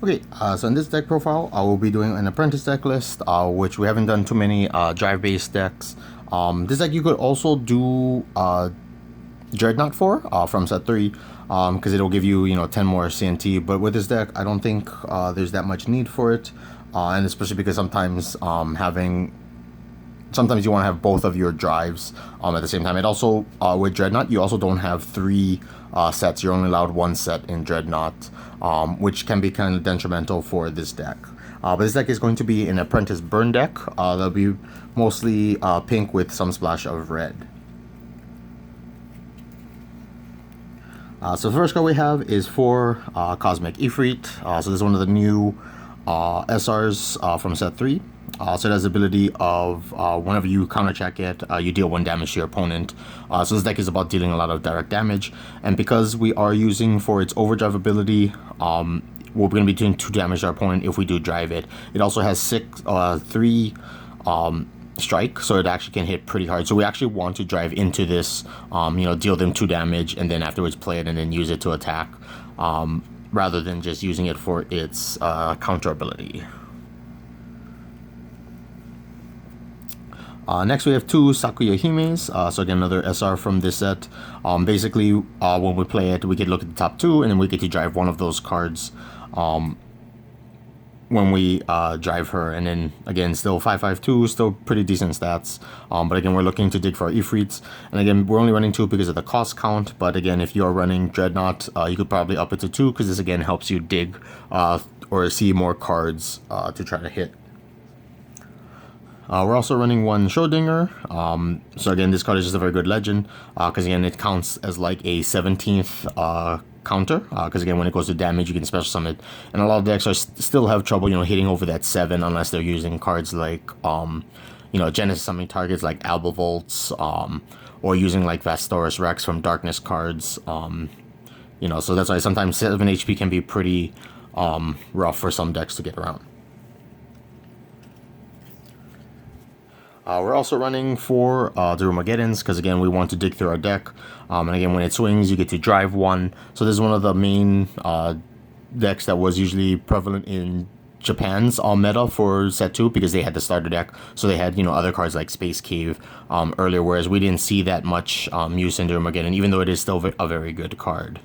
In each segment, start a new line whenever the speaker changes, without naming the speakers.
Okay, so in this deck profile, I will be doing an Apprentice deck list, which we haven't done too many drive-based decks. This deck you could also do Dreadnought for from set 3, because it'll give you, 10 more CNT, but with this deck, I don't think there's that much need for it, and especially because sometimes sometimes you want to have both of your drives at the same time. It also, with Dreadnought, you also don't have 3 sets. You're only allowed 1 set in Dreadnought, which can be kind of detrimental for this deck. But this deck is going to be an Apprentice Burn deck. That'll be mostly pink with some splash of red. So the first card we have is for Cosmic Efreet. So this is one of the new SRs from set 3. So it has the ability of whenever you countercheck it, you deal 1 damage to your opponent. So this deck is about dealing a lot of direct damage, and because we are using for its overdrive ability, we're going to be doing 2 damage to our opponent if we do drive it. It also has 3 strike, so it actually can hit pretty hard. So we actually want to drive into this, deal them 2 damage, and then afterwards play it and then use it to attack, rather than just using it for its counter ability. Next we have 2 sakuya-himes, so again another SR from this set. Basically, when we play it, we can look at the top 2, and then we get to drive one of those cards when we drive her, and then again still 5/5/2, still pretty decent stats, but again we're looking to dig for our Efreets, and again we're only running 2 because of the cost count, but again if you're running Dreadnought, you could probably up it to 2, because this again helps you dig or see more cards to try to hit. We're also running 1 schrodinger, so again this card is just a very good legend, because again it counts as like a 17th counter, because again when it goes to damage you can special summon it, and a lot of decks still have trouble hitting over that 7 unless they're using cards like Genesis summoning targets like Albavolts, or using like Vastoris Rex from Darkness cards, so that's why sometimes 7 HP can be pretty rough for some decks to get around. We're also running 4 darumageddons, because again we want to dig through our deck, and again when it swings you get to drive 1. So this is one of the main decks that was usually prevalent in Japan's meta for set 2, because they had the starter deck, so they had other cards like Space Cave earlier, whereas we didn't see that much use in darumageddon, even though it is still a very good card.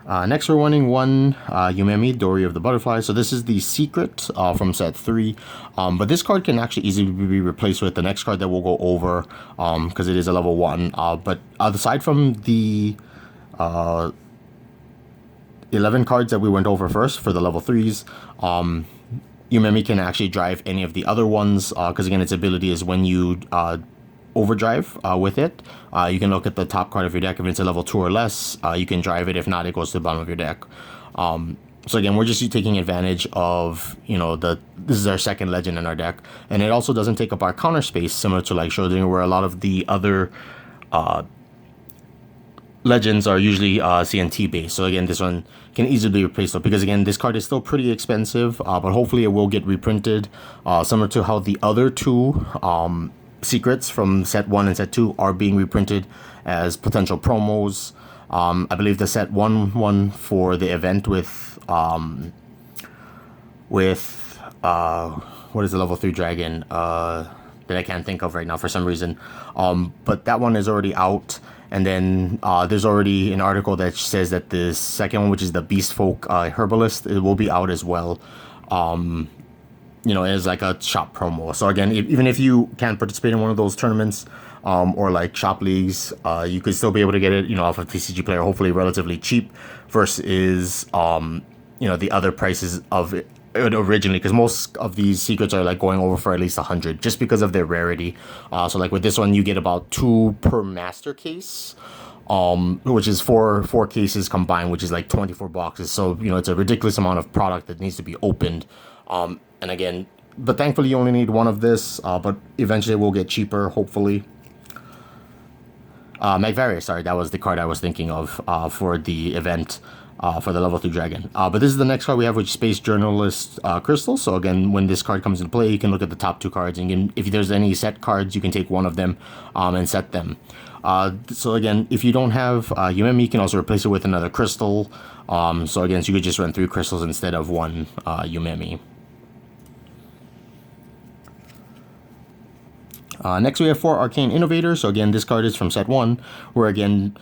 Next we're running 1 yumemi, Dori of the Butterfly. So this is the secret from set 3, but this card can actually easily be replaced with the next card that we'll go over, because it is a level 1, but aside from the 11 cards that we went over first for the level 3s, yumemi can actually drive any of the other ones, because again its ability is when you overdrive with it, you can look at the top card of your deck. If it's a level 2 or less, you can drive it. If not, it goes to the bottom of your deck. So again, we're just taking advantage of this is our second legend in our deck, and it also doesn't take up our counter space, similar to like Schrodinger, where a lot of the other legends are usually CNT based. So again, this one can easily be replaced, because again this card is still pretty expensive, but hopefully it will get reprinted, similar to how the other 2 secrets from set 1 and set 2 are being reprinted as potential promos. I believe the set 1 for the event with what is the level 3 dragon that I can't think of right now for some reason, but that one is already out, and then there's already an article that says that the second one, which is the Beast Folk Herbalist, it will be out as well, as like a shop promo. So again, even if you can't participate in one of those tournaments, or like shop leagues, you could still be able to get it, off of TCG Player, hopefully relatively cheap, versus, the other prices of it originally, because most of these secrets are like going over for at least 100, just because of their rarity. So like with this one, you get about 2 per master case, which is four cases combined, which is like 24 boxes. So, it's a ridiculous amount of product that needs to be opened. And again, but thankfully you only need 1 of this, but eventually it will get cheaper, hopefully. Magvaria, sorry, that was the card I was thinking of for the event, for the level 3 dragon. But this is the next card we have, which is Space Journalist Krystal. So again, when this card comes into play, you can look at the top 2 cards, and if there's any set cards, you can take one of them and set them. So again, if you don't have yumemi, you can also replace it with another krystal. So again, so you could just run 3 crystals instead of 1 yumemi. Next we have 4 arcane innovators. So again, this card is from set 1, where again,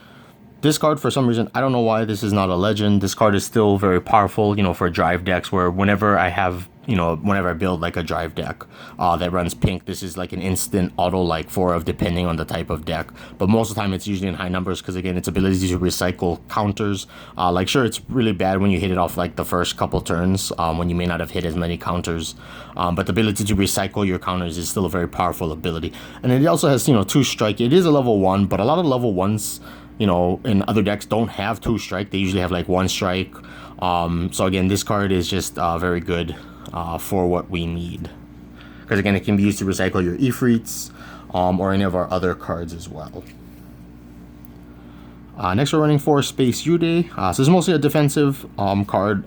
this card, for some reason, I don't know why this is not a legend. This card is still very powerful, for drive decks, where whenever I have, whenever I build like a drive deck that runs pink, this is like an instant auto like 4 of, depending on the type of deck. But most of the time it's usually in high numbers, because again, its ability to recycle counters. Like sure, it's really bad when you hit it off like the first couple turns, when you may not have hit as many counters. But the ability to recycle your counters is still a very powerful ability. And it also has, 2 strike. It is a level 1, but a lot of level 1s, in other decks don't have 2 strike. They usually have like 1 strike. So again, this card is just very good for what we need, because again, it can be used to recycle your efreets or any of our other cards as well. Next we're running 4 Space Yurei. So it's mostly a defensive card,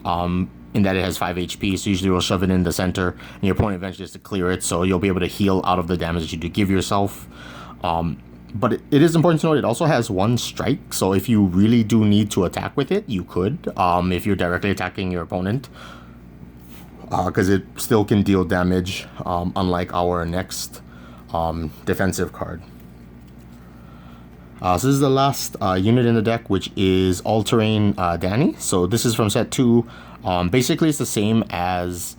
in that it has 5 HP, so usually we'll shove it in the center and your opponent eventually has to clear it, so you'll be able to heal out of the damage that you do give yourself. But it is important to note it also has 1 strike, so if you really do need to attack with it, you could, if you're directly attacking your opponent, because it still can deal damage, unlike our next defensive card. So this is the last unit in the deck, which is all-terrain Danny. So this is from set 2. Basically it's the same as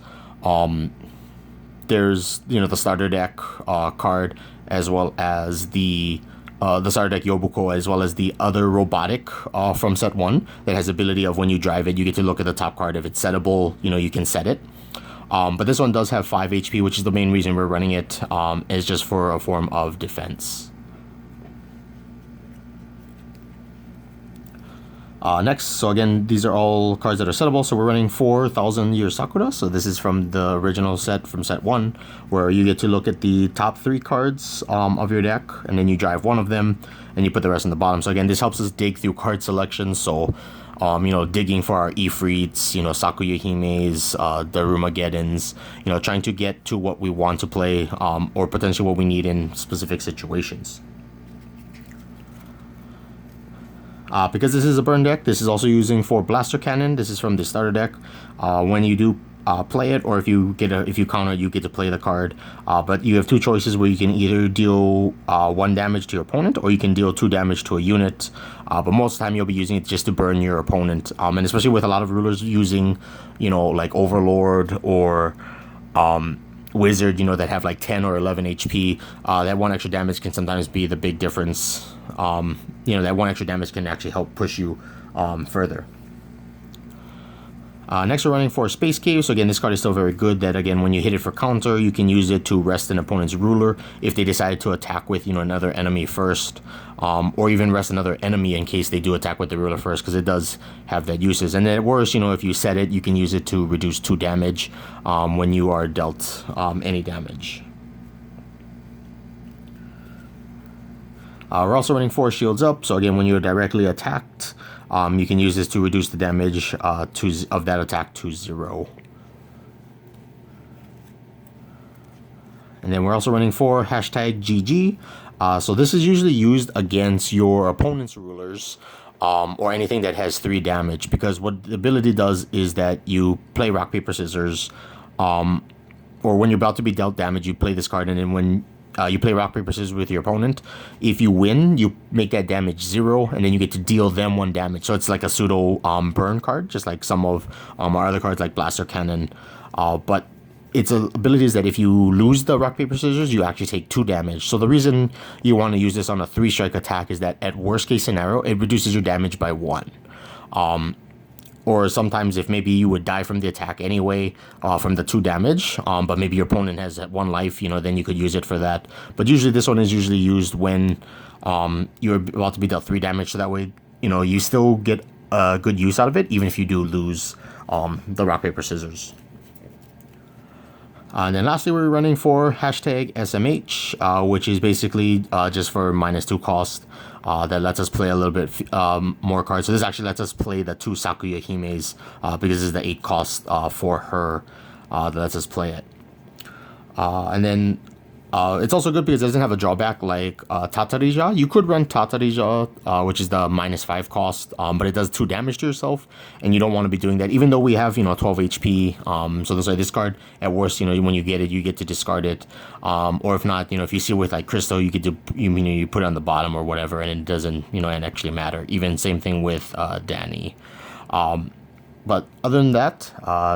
there's the starter deck card, as well as the starter deck Yobuko, as well as the other robotic from set 1 that has the ability of when you drive it, you get to look at the top card. If it's settable, you can set it. But this one does have 5 HP, which is the main reason we're running it, is just for a form of defense. Next, so again, these are all cards that are settable. So we're running 4,000 Year Sakura. So this is from the original set, from set 1, where you get to look at the top 3 cards of your deck, and then you drive 1 of them, and you put the rest on the bottom. So again, this helps us dig through card selection. So, digging for our efreets, sakuya-himes, darumageddons, trying to get to what we want to play, or potentially what we need in specific situations. Because this is a burn deck, this is also using 4 blaster cannon. This is from the starter deck. When you do play it, or if you counter it, you get to play the card. But you have 2 choices, where you can either deal 1 damage to your opponent, or you can deal 2 damage to a unit. But most of the time you'll be using it just to burn your opponent. And especially with a lot of rulers using, like Overlord or Wizard, that have like 10 or 11 HP, that 1 extra damage can sometimes be the big difference. That 1 extra damage can actually help push you further. Next we're running 4 Space Cave. So again, this card is still very good, that again, when you hit it for counter, you can use it to rest an opponent's ruler if they decide to attack with another enemy first, or even rest another enemy in case they do attack with the ruler first, because it does have that uses. And then at worst, if you set it, you can use it to reduce 2 damage when you are dealt any damage. We're also running 4 Shields Up. So again, when you're directly attacked, you can use this to reduce the damage of that attack to 0. And then we're also running 4 #GG. So this is usually used against your opponent's rulers, or anything that has 3 damage, because what the ability does is that you play rock, paper, scissors, or when you're about to be dealt damage, you play this card, and then when you play rock, paper, scissors with your opponent, if you win, you make that damage 0, and then you get to deal them 1 damage. So it's like a pseudo burn card, just like some of our other cards like blaster cannon. But its ability is that if you lose the rock, paper, scissors, you actually take 2 damage. So the reason you want to use this on a 3 strike attack is that at worst case scenario, it reduces your damage by 1. Or sometimes if maybe you would die from the attack anyway, from the 2 damage, but maybe your opponent has 1 life, then you could use it for that. But usually this one is usually used when you're about to be dealt 3 damage, so that way, you still get a good use out of it, even if you do lose the rock, paper, scissors. And then lastly, we're running 4 #SMH, which is basically just for -2 cost. That lets us play a little bit more cards. So this actually lets us play the 2 sakuya-himes, because this is the 8 cost for her that lets us play it. And then It's also good because it doesn't have a drawback like Tatarija. You could run Tatarija, which is the -5 cost, but it does 2 damage to yourself, and you don't want to be doing that. Even though we have 12 HP, so this I discard. At worst, when you get it, you get to discard it, or if not, if you see it with like Krystal, you get to you put it on the bottom or whatever, and it doesn't and actually matter. Even same thing with Danny. But other than that,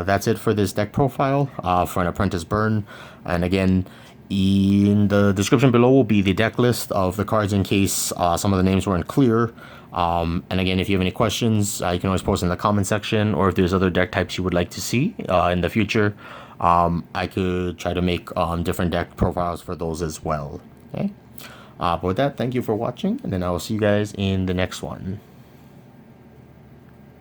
that's it for this deck profile for an Apprentice Burn. And again, in the description below will be the deck list of the cards in case some of the names weren't clear. And again, if you have any questions, you can always post in the comment section, or if there's other deck types you would like to see in the future, I could try to make different deck profiles for those as well. Okay. But with that, thank you for watching, and then I will see you guys in the next one.